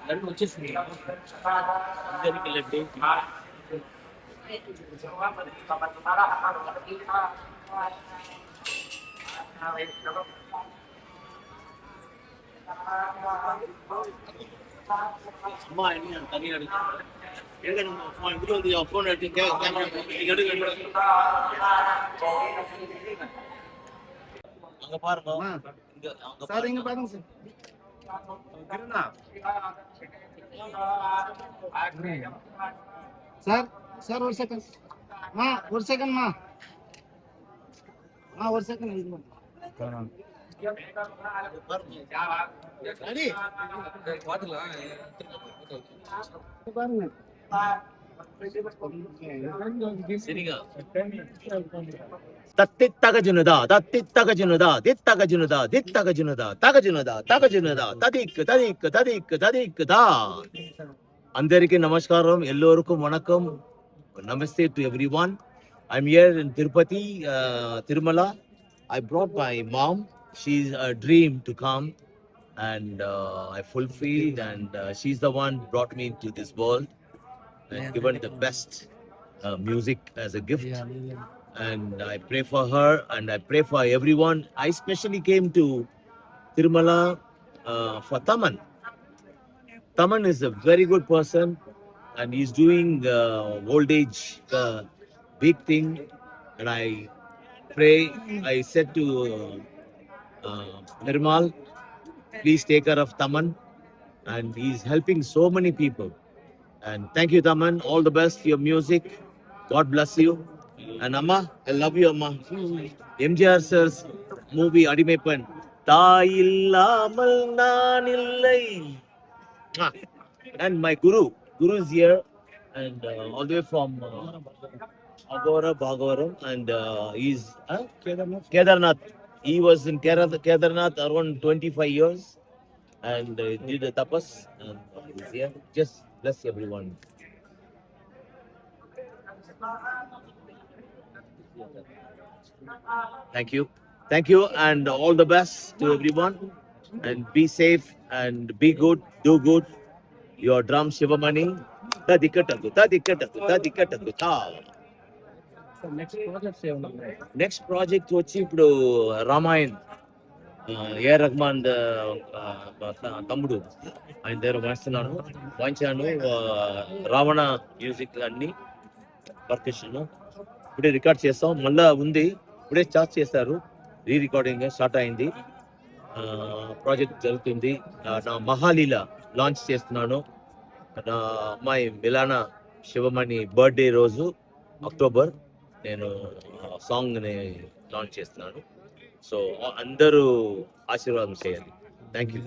లడ్డు వచ్చేసింది అందరికి లడ్డు அம்மா என்ன தண்ணி எடுக்க எங்க நம்ம ஃபோன் இதுல வந்து ஃபோன் எடுத்து கேமரா எடுக்க அங்க பாருங்க இங்க அங்க சார் இங்க பாருங்க சார் சார் ஒரு செகண்ட் மா ஒரு செகண்ட் மா ஒரு செகண்ட் இது பாருங்க தத்தித்தகஜுனுதா தத்தித்தகஜுனுதா தித்தகஜுனுதா தித்தகஜுனுதா தகஜுனுதா தகஜுனுதா ததிக்கு ததிக்கு ததிக்கு ததிக்கு தா అందరికీ నమస్కారం ఎల్లోరుకు వణకం నమస్తే to everyone I'm here in Tirupati Tirumala. I brought my mom. She's a dream to come and I fulfilled and she's the one brought me into this world and given the best music as a gift. And I pray for her and I pray for everyone. I especially came to Tirumala for Taman. Taman is a very good person and he's doing old age big thing. And I pray, I said to Nirmal, please take care of Taman. And he's helping so many people. And thank you, Taman. All the best for your music. God bless you. And Amma, I love you, Amma. MGR sir's movie Adimepan. Taillamal nanillai. And my Guru is here. And all the way from Agora, Bhagavaram. And he's Kedarnath. He was in Kedarnath around 25 years. And did the tapas and is here. Just bless everyone. Thank you and all the best to everyone and be safe and be good, do good. Your drum Shivamani tadikatadu ta. Next project వచ్చి ఇప్పుడు రామాయణ్ ఏ రహమాన్ తమ్ముడు ఆయన దగ్గర వాయించాను Ravana music అన్ని percussion ఇప్పుడే record చేస్తాం మళ్ళా ఉంది ఇప్పుడే స్టార్ట్ చేశారు రికార్డింగ్ స్టార్ట్ అయింది ప్రాజెక్ట్ జరుగుతుంది నా మహాలీల లాంచ్ చేస్తున్నాను నా అమ్మాయి మిలానా శివమణి బర్త్డే రోజు అక్టోబర్ నేను సాంగ్ని లాంచ్ చేస్తున్నాను సో అందరూ ఆశీర్వాదం చేయాలి థ్యాంక్ యూ